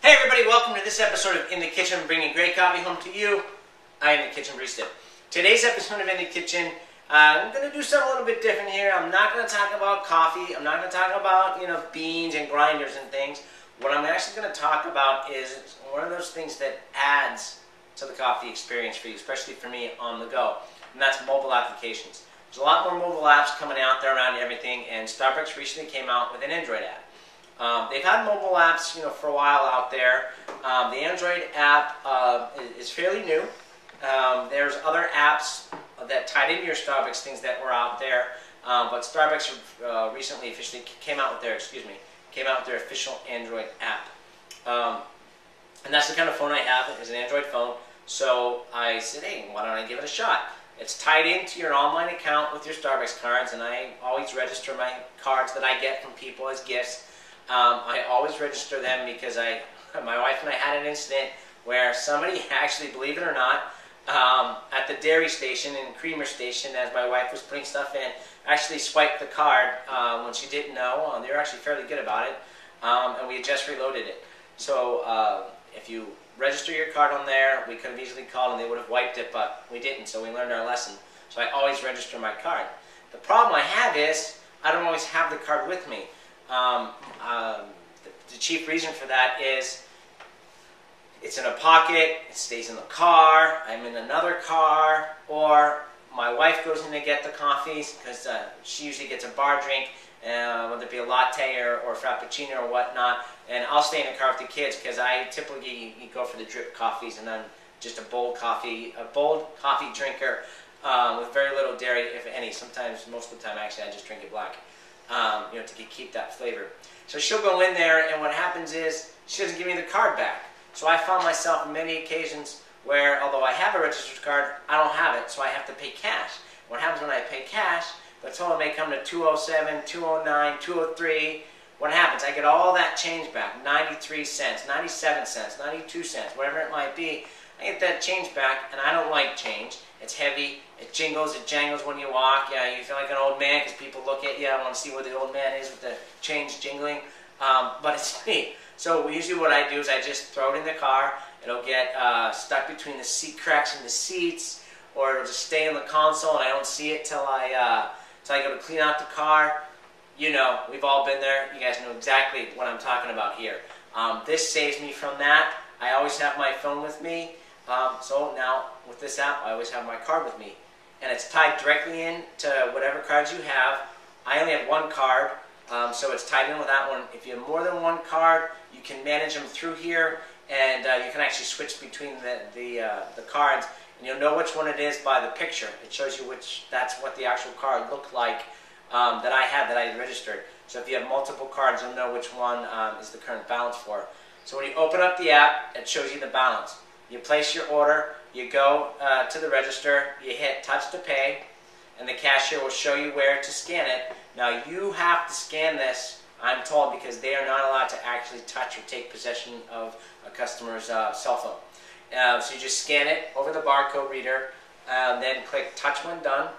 Hey everybody, welcome to this episode of In the Kitchen, bringing great coffee home to you. I am the Kitchen Barista. Today's episode of In the Kitchen, I'm going to do something a little bit different here. I'm not going to talk about coffee. I'm not going to talk about, beans and grinders and things. What I'm actually going to talk about is one of those things that adds to the coffee experience for you, especially for me on the go, and that's mobile applications. There's a lot more mobile apps coming out there around everything, and Starbucks recently came out with an Android app. They've had mobile apps, for a while out there. The Android app is fairly new. There's other apps that tied into your Starbucks things that were out there, but Starbucks recently officially came out with their official Android app. And that's the kind of phone I have, is an Android phone. So I said, hey, why don't I give it a shot? It's tied into your online account with your Starbucks cards, and I always register my cards that I get from people as gifts. I always register them because my wife and I had an incident where somebody actually, believe it or not, at the dairy station and creamer station, as my wife was putting stuff in, actually swiped the card when she didn't know. They were actually fairly good about it, and we had just reloaded it. So if you register your card on there, we could have easily called and they would have wiped it, but we didn't, so we learned our lesson. So I always register my card. The problem I have is I don't always have the card with me. The chief reason for that is it's in a pocket, it stays in the car, I'm in another car, or my wife goes in to get the coffees because she usually gets a bar drink, whether it be a latte or frappuccino or whatnot, and I'll stay in the car with the kids because I typically go for the drip coffees, and I'm just a bold coffee drinker with very little dairy, if any. Sometimes, most of the time, actually, I just drink it black. To keep that flavor. So she'll go in there, and what happens is she doesn't give me the card back. So I found myself on many occasions where, although I have a registered card, I don't have it, so I have to pay cash. What happens when I pay cash, the total may come to $207, $209, $203. What happens? I get all that change back, 93 cents, 97 cents, 92 cents, whatever it might be. I get that change back, and I don't like change. It's heavy, it jingles, it jangles when you walk. Yeah, you feel like an old man because people look at you. I want to see where the old man is with the change jingling. But it's me. So usually what I do is I just throw it in the car. It'll get stuck between the seat cracks in the seats, or it'll just stay in the console and I don't see it till I go to clean out the car. We've all been there. You guys know exactly what I'm talking about here. This saves me from that. I always have my phone with me. So now, with this app, I always have my card with me. And it's tied directly in to whatever cards you have. I only have one card, so it's tied in with that one. If you have more than one card, you can manage them through here, and you can actually switch between the cards. And you'll know which one it is by the picture. It shows you that's what the actual card looked like that I had, that I had registered. So if you have multiple cards, you'll know which one is the current balance for. So when you open up the app, it shows you the balance. You place your order, you go to the register, you hit touch to pay, and the cashier will show you where to scan it. Now you have to scan this, I'm told, because they are not allowed to actually touch or take possession of a customer's cell phone. So you just scan it over the barcode reader, then click touch when done,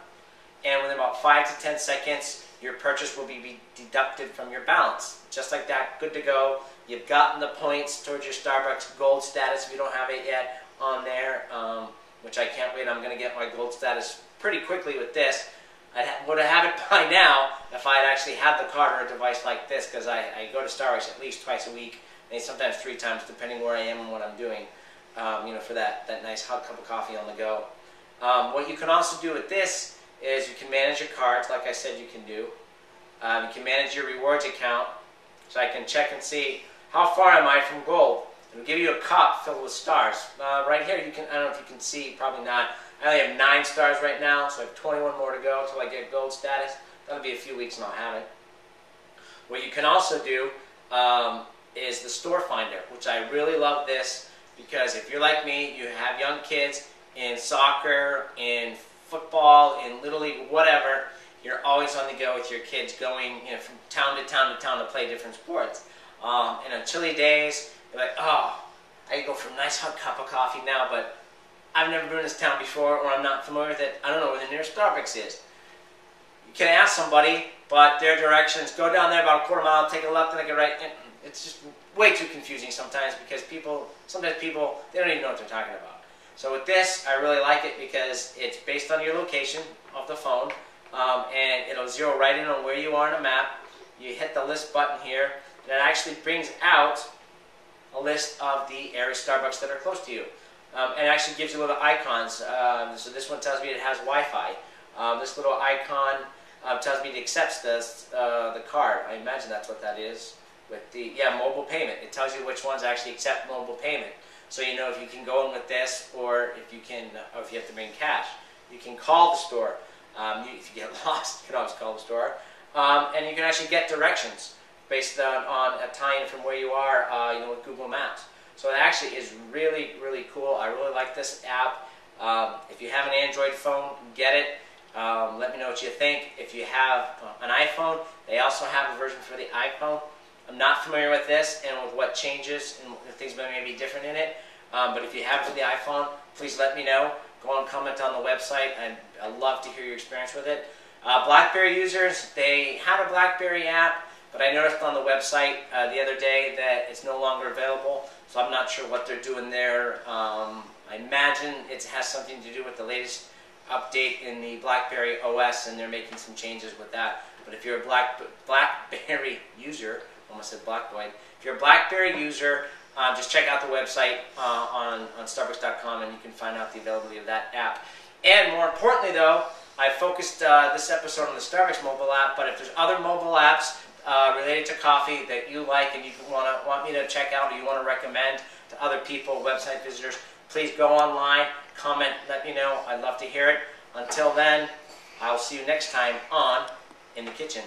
and within about 5 to 10 seconds, your purchase will be deducted from your balance. Just like that, good to go. You've gotten the points towards your Starbucks Gold status if you don't have it yet on there, which I can't wait. I'm going to get my Gold status pretty quickly with this. I would have it by now if I had actually had the card or a device like this, because I go to Starbucks at least twice a week, and sometimes 3 times, depending where I am and what I'm doing, for that nice hot cup of coffee on the go. What you can also do with this is you can manage your cards, like I said you can do. You can manage your rewards account, so I can check and see how far am I from gold. It'll give you a cup filled with stars. Right here, I don't know if you can see, probably not. I only have 9 stars right now, so I have 21 more to go until I get gold status. That'll be a few weeks and I'll have it. What you can also do is the store finder, which I really love this, because if you're like me, you have young kids in soccer, in football, in Little League, whatever, you're always on the go with your kids going from town to town to town to play different sports. And on chilly days, you're like, oh, I can go for a nice hot cup of coffee now, but I've never been in this town before, or I'm not familiar with it. I don't know where the nearest Starbucks is. You can ask somebody, but their directions, go down there about a quarter mile, take a left and take a right. it's just way too confusing sometimes because sometimes people, they don't even know what they're talking about. So with this, I really like it because it's based on your location of the phone, and it'll zero right in on where you are on a map. You hit the list button here, and it actually brings out a list of the area Starbucks that are close to you. And it actually gives you little icons. So this one tells me it has Wi-Fi. This little icon tells me it accepts the card. I imagine that's what that is. With the mobile payment, it tells you which ones actually accept mobile payment. So you know if you can go in with this, or if you have to bring cash. You can call the store. If you get lost, you can always call the store. And you can actually get directions based on a tie-in from where you are, with Google Maps. So it actually is really, really cool. I really like this app. If you have an Android phone, get it. Let me know what you think. If you have an iPhone, they also have a version for the iPhone. I'm not familiar with this and with what changes and things may be different in it. But if you have it for the iPhone, please let me know. Go and comment on the website. I'd love to hear your experience with it. BlackBerry users, they had a BlackBerry app, but I noticed on the website the other day that it's no longer available. So I'm not sure what they're doing there. I imagine it has something to do with the latest update in the BlackBerry OS, and they're making some changes with that. But if you're a BlackBerry user, almost said Blackboy, if you're a BlackBerry user, just check out the website on Starbucks.com, and you can find out the availability of that app. And more importantly, though, I focused this episode on the Starbucks mobile app, but if there's other mobile apps related to coffee that you like and you want me to check out or you want to recommend to other people, website visitors, please go online, comment, let me know. I'd love to hear it. Until then, I'll see you next time on In the Kitchen.